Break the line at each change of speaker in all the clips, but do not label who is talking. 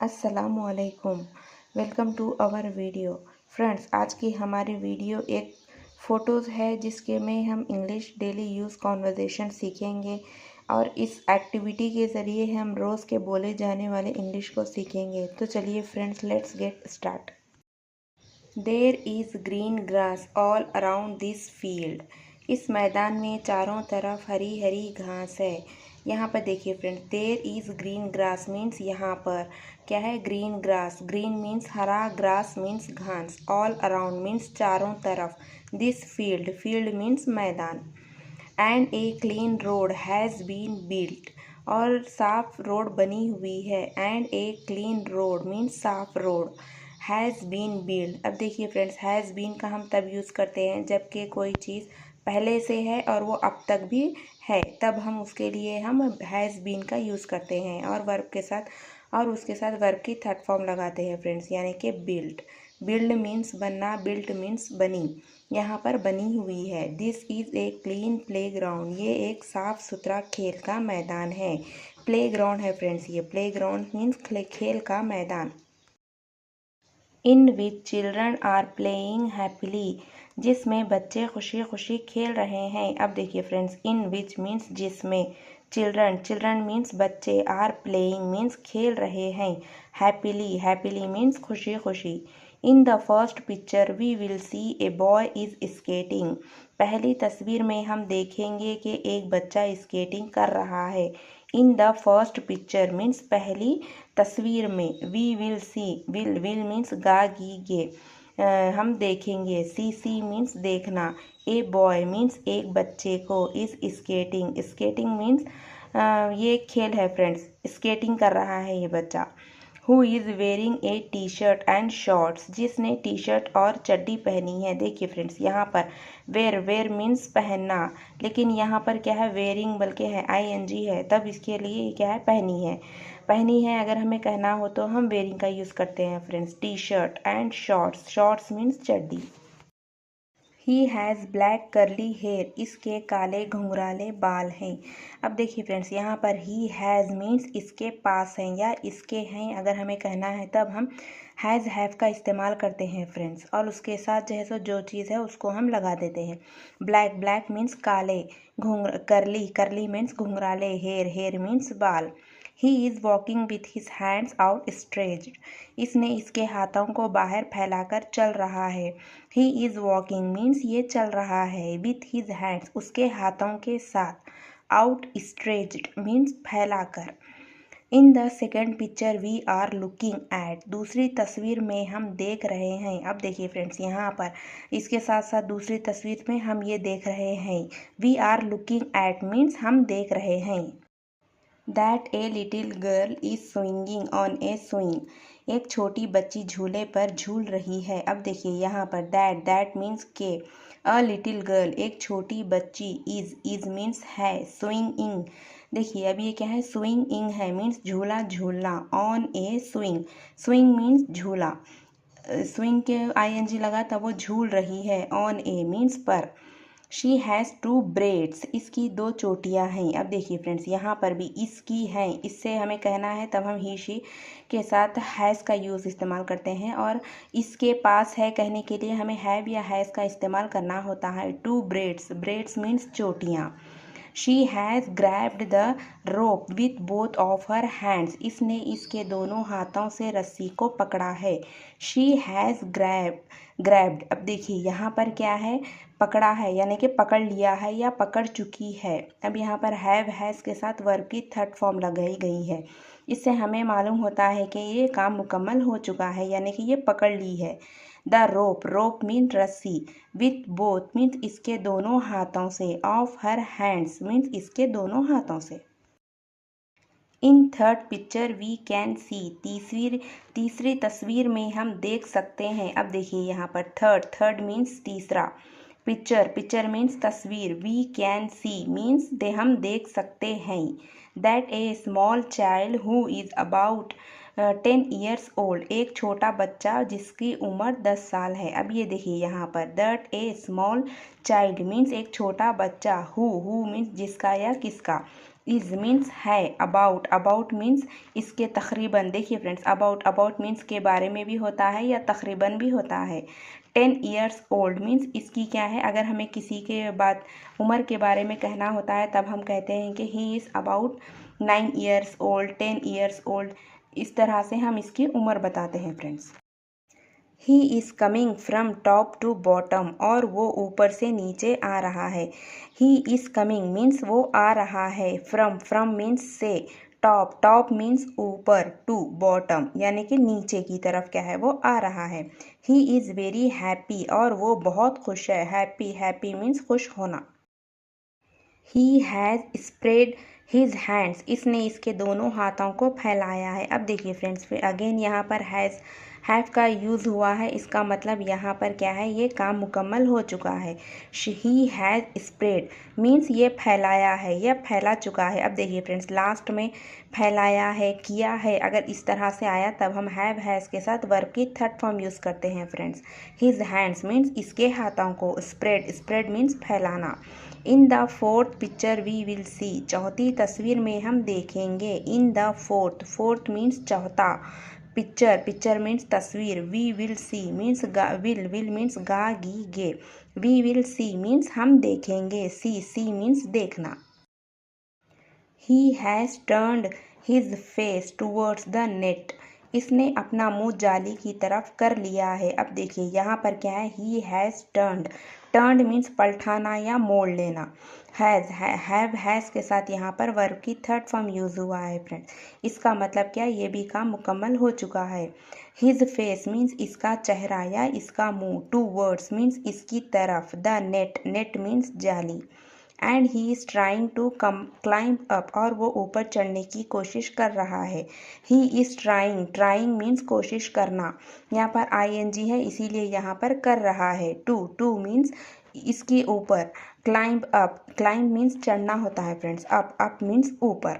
अस्सलामुअलैकुम। Welcome to our video. Friends, आज की हमारी वीडियो एक फ़ोटोज़ है जिसके में हम इंग्लिश डेली यूज़ कॉन्वर्जेसन सीखेंगे और इस एक्टिविटी के ज़रिए हम रोज़ के बोले जाने वाले इंग्लिश को सीखेंगे। तो चलिए friends, let's get start. There is green grass all around this field. इस मैदान में चारों तरफ हरी हरी घास है। यहाँ पर देखिए friends, there is green grass means यहाँ पर क्या है, ग्रीन ग्रास। ग्रीन मीन्स हरा, ग्रास मीन्स घास, ऑल अराउंड मीन्स चारों तरफ, दिस फील्ड, फील्ड मीन्स मैदान। And a clean road has been built, और साफ रोड बनी हुई है। And a clean road means साफ रोड, हैज़ बीन बिल्ड। अब देखिए फ्रेंड्स, हैज़ बीन का हम तब यूज़ करते हैं जबकि कोई चीज़ पहले से है और वो अब तक भी है, तब हम उसके लिए हम हैज़ बीन का यूज़ करते हैं और वर्ब के साथ, और उसके साथ वर्ब की थर्ड फॉर्म लगाते हैं फ्रेंड्स, यानी कि बिल्ड। बिल्ड मीन्स बनना, बिल्ट मीन्स बनी, यहाँ पर बनी हुई है। This is a clean playground, ये एक साफ़ सुथरा खेल का मैदान है। प्ले ग्राउंड है फ्रेंड्स, ये प्ले ग्राउंड मीन्स खेल का मैदान। In which children are playing happily, जिसमें बच्चे खुशी खुशी खेल रहे हैं। अब देखिए फ्रेंड्स, इन विच मीन्स जिसमें, चिल्ड्रन, चिल्ड्रन मीन्स बच्चे, आर प्लेइंग मीन्स खेल रहे हैं, हैप्पीली, हैप्पीली मीन्स खुशी खुशी। In the first picture we will see a boy is skating, पहली तस्वीर में हम देखेंगे कि एक बच्चा स्केटिंग कर रहा है। In the first picture means पहली तस्वीर में, we will see, will means गा गी गे, हम देखेंगे, सी मीन्स देखना, ए बॉय मीन्स एक बच्चे को, इज़ स्केटिंग, स्केटिंग मीन्स ये खेल है फ्रेंड्स, स्केटिंग कर रहा है ये बच्चा। Who is wearing A T shirt and shorts, जिसने टी शर्ट और चड्डी पहनी है। देखिए फ्रेंड्स, यहाँ पर वेयर, वेयर मीन्स पहनना, लेकिन यहाँ पर क्या है, वेयरिंग बल्कि है ING है, तब इसके लिए क्या है, पहनी है। पहनी है अगर हमें कहना हो तो हम वेयरिंग का यूज़ करते हैं friends. T shirt and shorts, shorts means चड्डी। He has black curly hair, इसके काले घुंघराले बाल हैं। अब देखिए फ्रेंड्स, यहाँ पर ही हैज़ मीन्स इसके पास हैं या इसके हैं अगर हमें कहना है, तब हम हैज़ हैव का इस्तेमाल करते हैं फ्रेंड्स, और उसके साथ जो है सो जो चीज़ है उसको हम लगा देते हैं। ब्लैक, ब्लैक मीन्स काले, करली, करली मीन्स घुंघराले, हेयर, हेयर मीन्स बाल। He is walking with his hands out stretched, इसने इसके हाथों को बाहर फैलाकर चल रहा है। ही इज़ वॉकिंग मीन्स ये चल रहा है, विथ हिज हैंड्स उसके हाथों के साथ, आउट स्ट्रेच्ड मीन्स फैलाकर। In the second picture we are looking at, दूसरी तस्वीर में हम देख रहे हैं। अब देखिए फ्रेंड्स, यहाँ पर इसके साथ साथ दूसरी तस्वीर में हम ये देख रहे हैं, we are looking at means हम देख रहे हैं। That a little girl is swinging on a swing, एक छोटी बच्ची झूले पर झूल रही है। अब देखिए यहाँ पर दैट मीन्स के, अ लिटिल गर्ल एक छोटी बच्ची, इज़ मीन्स है, स्विंगिंग, देखिए अब ये क्या है, स्विंगिंग है मीन्स झूला झूलना, on a swing, swing means झूला, स्विंग के ING लगा तब वो झूल रही है, ऑन ए मीन्स पर। शी हैज़ टू ब्रेड्स, इसकी दो चोटियाँ हैं। अब देखिए फ्रेंड्स, यहाँ पर भी इसकी हैं, इससे हमें कहना है तब हम ही शी के साथ हैज़ का यूज़ इस्तेमाल करते हैं, और इसके पास है कहने के लिए हमें हैव या हैज़ का इस्तेमाल करना होता है। टू ब्रेड्स, ब्रेड्स मीन्स चोटियाँ। She has grabbed the rope with both of her hands, इसने इसके दोनों हाथों से रस्सी को पकड़ा है। शी हैज़ ग्रैब्ड, अब देखिए यहाँ पर क्या है, पकड़ा है, यानी कि पकड़ लिया है या पकड़ चुकी है। अब यहाँ पर हैव हैज़ के साथ वर्ब की थर्ड फॉर्म लगाई गई है। इससे हमें मालूम होता है कि ये काम मुकम्मल हो चुका है, यानी कि ये पकड़ ली है। द रोप, रोप मीन रस्सी, विथ बोथ मीन्स इसके दोनों हाथों से, ऑफ हर हैंड्स मीन्स इसके दोनों हाथों से। In third picture we can see, तीसरी तस्वीर में हम देख सकते हैं। अब देखिए यहाँ पर थर्ड मीन्स तीसरा, पिक्चर मीन्स तस्वीर, वी कैन सी मीन्स हम देख सकते हैं। That A small child who is about 10 years old, एक छोटा बच्चा जिसकी उम्र 10 साल है। अब ये देखिए यहाँ पर that A small child means एक छोटा बच्चा, हु मीन्स जिसका या किसका, इज मीन्स है, अबाउट, अबाउट मीन्स इसके तकरीबन। देखिए फ्रेंड्स, अबाउट, अबाउट मीन्स के बारे में भी होता है या तकरीबन भी होता है। 10 ईयर्स ओल्ड मीन्स इसकी क्या है, अगर हमें किसी के बात उम्र के बारे में कहना होता है तब हम कहते हैं कि he is about 9 years old, 10 years old. इस तरह से हम इसकी उम्र बताते हैं friends. He is coming from top to bottom, और वो ऊपर से नीचे आ रहा है। ही इज़ कमिंग मीन्स वो आ रहा है, फ्रॉम, फ्रॉम मीन्स से, टॉप, टॉप मीन्स ऊपर, टू बॉटम यानी कि नीचे की तरफ क्या है वो आ रहा है। ही इज़ वेरी हैप्पी, और वो बहुत खुश है। हैप्पी, हैप्पी मीन्स खुश होना। He has spread his hands, इसने इसके दोनों हाथों को फैलाया है। अब देखिए फ्रेंड्स, फिर अगेन यहाँ पर हैव का यूज़ हुआ है, इसका मतलब यहाँ पर क्या है, ये काम मुकम्मल हो चुका है। ही हैज़ स्प्रेड मीन्स ये फैलाया है, यह फैला चुका है। अब देखिए फ्रेंड्स, लास्ट में फैलाया है, किया है, अगर इस तरह से आया तब हम हैज़ के साथ वर्ब की थर्ड फॉर्म यूज़ करते हैं फ्रेंड्स। हिज हैंड्स मीन्स इसके हाथों को, स्प्रेड, स्प्रेड मीन्स फैलाना। In the fourth picture we will see, चौथी तस्वीर में हम देखेंगे। In the fourth, fourth means चौथा, पिक्चर, पिक्चर मीन्स तस्वीर, we will see means will, will means गा गी गे, वी विल सी मीन्स हम देखेंगे, सी मीन्स देखना। He has turned his face towards the net, इसने अपना मुंह जाली की तरफ कर लिया है। अब देखिए यहाँ पर क्या है, he has turned, turned means पलटाना या मोड़ लेना। हैज़ के साथ यहाँ पर वर्ब की थर्ड फॉर्म यूज़ हुआ है फ्रेंड्स। इसका मतलब क्या है, ये भी काम मुकम्मल हो चुका है। हिज फेस मीन्स इसका चेहरा या इसका मुंह, टूवर्ड्स मीन्स इसकी तरफ, द नेट, नेट मीन्स जाली, and he is trying to climb up, और वो ऊपर चढ़ने की कोशिश कर रहा है। He is trying, trying means कोशिश करना, यहाँ पर ING है इसीलिए यहाँ पर कर रहा है। टू मीन्स इसके ऊपर, क्लाइंब अप, क्लाइंब मीन्स चढ़ना होता है फ्रेंड्स, अप मीन्स ऊपर।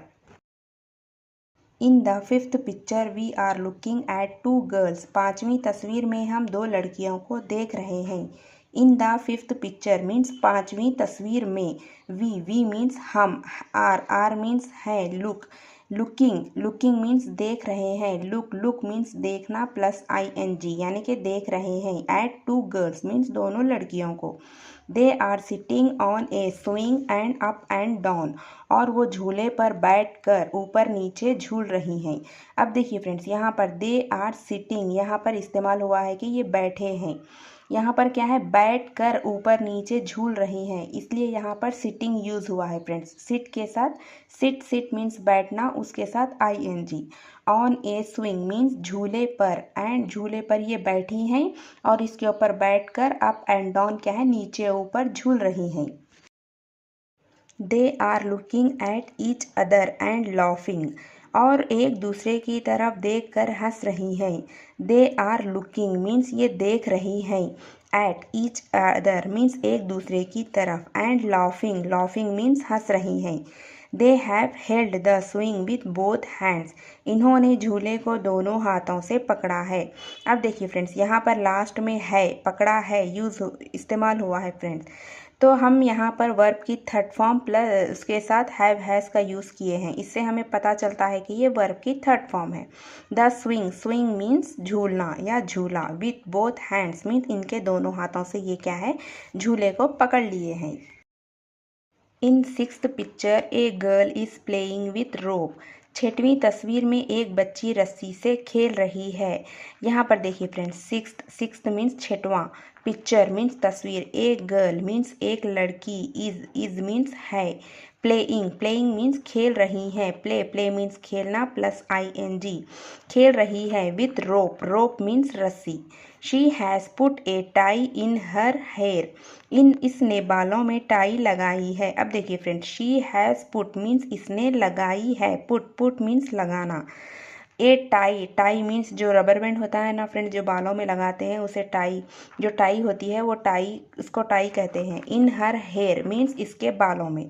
In the fifth picture we are looking at 2 girls, पाँचवीं तस्वीर में हम 2 लड़कियों को देख रहे हैं। इन द फिफ्थ पिक्चर मीन्स पाँचवीं तस्वीर में, वी मीन्स हम, आर मीन्स है, लुकिंग मीन्स देख रहे हैं, लुक मीन्स देखना प्लस ING यानी कि देख रहे हैं। एट 2 गर्ल्स मीन्स दोनों लड़कियों को। They are sitting on a swing and up and down, और वो झूले पर बैठ कर ऊपर नीचे झूल रही हैं। अब देखिए फ्रेंड्स, यहाँ पर दे आर सिटिंग, यहाँ पर इस्तेमाल हुआ है कि ये बैठे हैं। यहाँ पर क्या है, बैठ कर ऊपर नीचे झूल रही हैं, इसलिए यहाँ पर सिटिंग यूज़ हुआ है फ्रेंड्स। सिट के साथ, सिट मीन्स बैठना, उसके साथ ING। On a swing means झूले पर, एंड झूले पर ये बैठी हैं और इसके ऊपर बैठकर अप एंड डाउन क्या है, नीचे ऊपर झूल रही हैं। They are looking at each other and laughing, और एक दूसरे की तरफ देख कर हंस रही हैं। दे आर लुकिंग मीन्स ये देख रही हैं, एट ईच अदर मीन्स एक दूसरे की तरफ, एंड लाफिंग मीन्स हंस रही हैं। They have held the swing with both hands, इन्होंने झूले को दोनों हाथों से पकड़ा है। अब देखिए फ्रेंड्स, यहाँ पर लास्ट में है, पकड़ा है यूज़ इस्तेमाल हुआ है फ्रेंड्स, तो हम यहाँ पर वर्ब की थर्ड फॉर्म प्लस उसके साथ हैज़ का यूज़ किए हैं। इससे हमें पता चलता है कि ये वर्ब की थर्ड फॉर्म है। द स्विंग मीन्स झूलना या झूला, विथ बोथ हैंड्स मीन्स इनके दोनों हाथों से ये क्या है, झूले को पकड़ लिए हैं। In sixth picture a girl is playing with rope, छठवीं तस्वीर में एक बच्ची रस्सी से खेल रही है। यहाँ पर देखिए फ्रेंड्स, सिक्स्थ मीन्स छठवां, पिक्चर मीन्स तस्वीर, एक गर्ल मीन्स एक लड़की, इज मीन्स है, प्लेइंग मीन्स खेल रही हैं, प्ले मीन्स खेलना प्लस ING, खेल रही है, विथ रोप मीन्स रस्सी। She has put a tie in her hair, इसने बालों में टाई लगाई है। अब देखिए friends, she has put means इसने लगाई है, पुट मीन्स लगाना। ए टाई मीन्स जो रबर बैंड होता है ना फ्रेंड्स, जो बालों में लगाते हैं उसे टाई, जो टाई होती है वो टाई, उसको टाई कहते हैं। इन हर हेयर मीन्स इसके बालों में।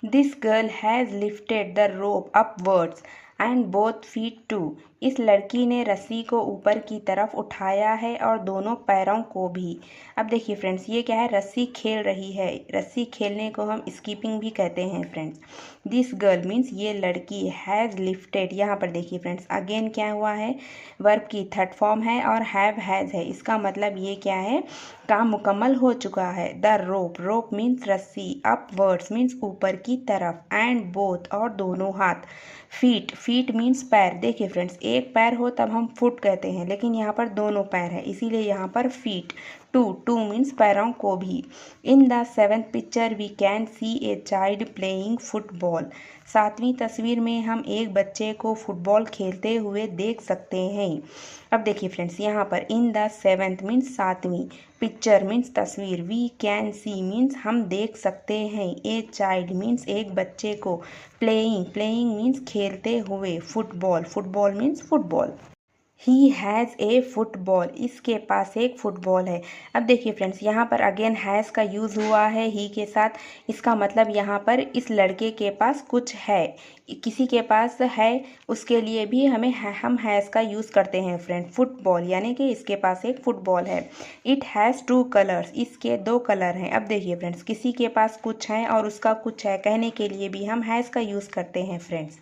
This girl has lifted the rope upwards and both feet too. इस लड़की ने रस्सी को ऊपर की तरफ उठाया है और दोनों पैरों को भी। अब देखिए फ्रेंड्स, ये क्या है, रस्सी खेल रही है। रस्सी खेलने को हम स्कीपिंग भी कहते हैं फ्रेंड्स। दिस गर्ल मीन्स ये लड़की हैज़ लिफ्टेड। यहाँ पर देखिए फ्रेंड्स, अगेन क्या हुआ है, वर्ब की थर्ड फॉर्म है और हैव हैज़ है। इसका मतलब ये क्या है, काम मुकम्मल हो चुका है। द रोप, रोप मीन्स रस्सी, अपवर्ड्स मीन्स ऊपर की तरफ, एंड बोथ और दोनों हाथ, फीट, फीट मीन्स पैर। देखिए फ्रेंड्स, एक पैर हो तब हम फुट कहते हैं, लेकिन यहाँ पर दोनों पैर है इसीलिए यहाँ पर फीट। टू, टू मीन्स पैरों को भी। In the seventh picture we can see a child playing football. सातवीं तस्वीर में हम एक बच्चे को फुटबॉल खेलते हुए देख सकते हैं। अब देखिए फ्रेंड्स, यहाँ पर इन द सेवेंथ मीन्स सातवीं, पिक्चर मीन्स तस्वीर, वी कैन सी मीन्स हम देख सकते हैं, ए चाइल्ड मीन्स एक बच्चे को, प्लेइंग, प्लेइंग मीन्स खेलते हुए, football, football means football. He has a football, इसके पास एक फुटबॉल है। अब देखिए फ्रेंड्स, यहाँ पर अगेन हैज़ का यूज़ हुआ है ही के साथ। इसका मतलब यहाँ पर इस लड़के के पास कुछ है, किसी के पास है, उसके लिए भी हम हैज़ का यूज़ करते हैं फ्रेंड। फुटबॉल यानी कि इसके पास एक फुटबॉल है। इट हैज़ टू कलर्स, इसके दो कलर हैं। अब देखिए फ्रेंड्स, किसी के पास कुछ है और उसका कुछ है कहने के लिए भी हम हैज़ का यूज़ करते हैं फ्रेंड्स।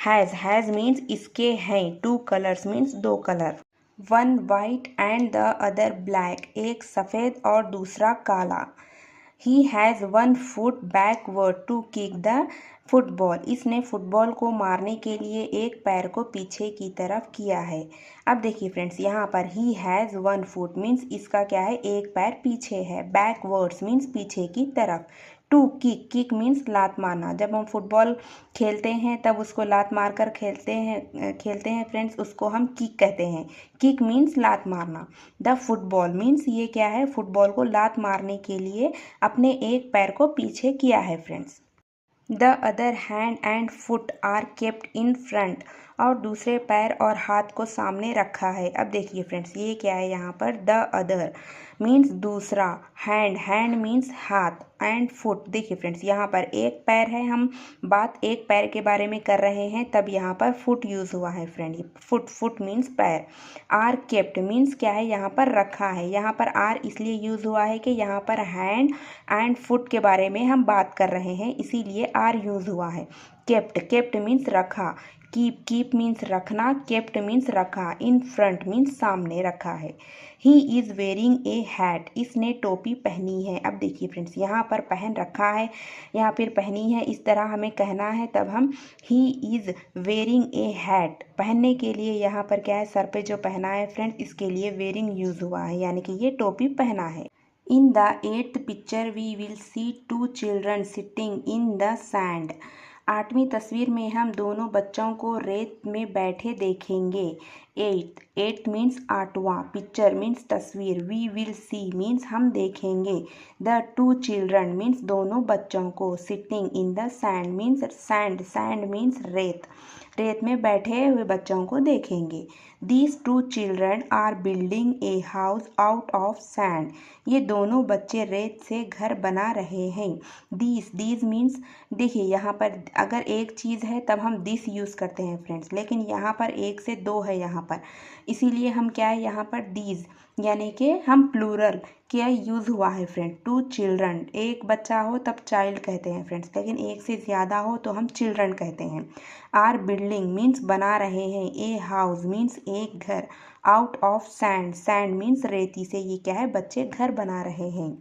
हैज़ मीन्स इसके हैं, टू कलर्स मीन्स दो colour, one white and the other black, एक सफ़ेद और दूसरा काला। He has one foot backward to kick the football, इसने फुटबॉल को मारने के लिए एक पैर को पीछे की तरफ किया है। अब देखिए फ्रेंड्स, यहाँ पर ही हैज़ वन फुट मीन्स इसका क्या है, एक पैर पीछे है, बैकवर्ड्स मीन्स पीछे की तरफ, टू किक, किक मीन्स लात मारना। जब हम फुटबॉल खेलते हैं तब उसको लात मार कर खेलते हैं फ्रेंड्स, उसको हम किक कहते हैं। किक मीन्स लात मारना। द फुटबॉल मीन्स ये क्या है, फुटबॉल को लात मारने के लिए अपने एक पैर को पीछे किया है friends. The other hand and foot are kept in front, और दूसरे पैर और हाथ को सामने रखा है। अब देखिए फ्रेंड्स, ये क्या है, यहाँ पर द अदर मीन्स दूसरा, हैंड, हैंड मीन्स हाथ, एंड फुट। देखिए फ्रेंड्स, यहाँ पर एक पैर है, हम बात एक पैर के बारे में कर रहे हैं, तब यहाँ पर फुट यूज़ हुआ है फ्रेंड। फुट, फुट मीन्स पैर। आर केप्ट मीन्स क्या है, यहाँ पर रखा है। यहाँ पर आर इसलिए यूज़ हुआ है कि यहाँ पर हैंड एंड फुट के बारे में हम बात कर रहे हैं, इसीलिए आर यूज़ हुआ है। केप्ट, केप्ट मीन्स रखा, कीप, कीप मीन्स रखना, केप्ट मीन्स रखा, इन फ्रंट मीन्स सामने रखा है। He is wearing A hat, इसने टोपी पहनी है। अब देखिए फ्रेंड्स, यहाँ पर पहन रखा है या फिर पहनी है, इस तरह हमें कहना है, तब हम he is wearing A hat, पहनने के लिए यहाँ पर क्या है, सर पे जो पहना है फ्रेंड्स, इसके लिए वेयरिंग यूज़ हुआ है, यानी कि ये टोपी पहना है। In the eighth picture we will see two children sitting in the sand. आठवीं तस्वीर में हम दोनों बच्चों को रेत में बैठे देखेंगे। एट मीन्स आठवां, पिक्चर मीन्स तस्वीर, वी विल सी मीन्स हम देखेंगे, द टू चिल्ड्रन मीन्स दोनों बच्चों को, sitting in the sand means sand, sand means रेत, रेत में बैठे हुए बच्चों को देखेंगे। These two children are building a house out of sand, ये दोनों बच्चे रेत से घर बना रहे हैं। दीज मीन्स, देखिए यहाँ पर अगर एक चीज़ है तब हम दिस यूज़ करते हैं फ्रेंड्स, लेकिन यहाँ पर एक से दो है यहाँ पर, इसीलिए हम क्या है यहाँ पर दीज, यानी कि हम प्लूरल क्या यूज़ हुआ है फ्रेंड। टू चिल्ड्रन, एक बच्चा हो तब चाइल्ड कहते हैं फ्रेंड्स, लेकिन एक से ज़्यादा हो तो हम चिल्ड्रन कहते हैं। आर बिल्डिंग मीन्स बना रहे हैं, ए हाउस मीन्स एक घर, out of sand, sand means रेती से, ये क्या है, बच्चे घर बना रहे हैं।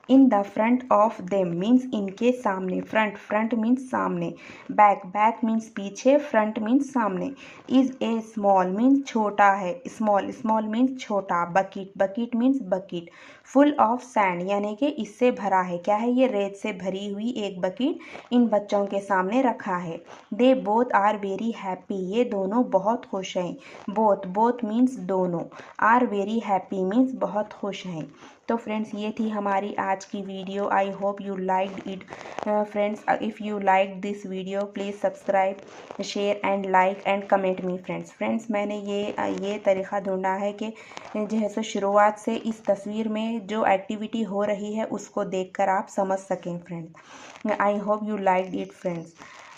In the front of them means इनके सामने, फ्रंट, फ्रंट मीन्स सामने, बैक, बैक मीन्स पीछे, फ्रंट मीन्स सामने। इज़ ए स्मॉल मीन्स छोटा है, स्मॉल, स्मॉल मीन्स छोटा, bucket, bucket means bucket, full of sand यानी कि इससे भरा है, क्या है ये, रेत से भरी हुई एक बकेट इन बच्चों के सामने रखा है। They both are very happy, ये दोनों बहुत खुश हैं, बोथ, बोथ मीन्स दोनों, आर वेरी हैप्पी मीन्स बहुत खुश हैं। तो फ्रेंड्स, ये थी हमारी आज की video. I hope you liked it friends. If you like this video please subscribe, share and like and comment me friends. मैंने ये तरीक़ा ढूंढा है कि जैसे शुरुआत से इस तस्वीर में जो एक्टिविटी हो रही है उसको देखकर आप समझ सकें friends. I hope you liked it friends.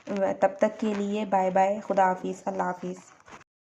तब तक के लिए बाय बाय, खुदा हाफिज़, अल्लाह हाफिज़।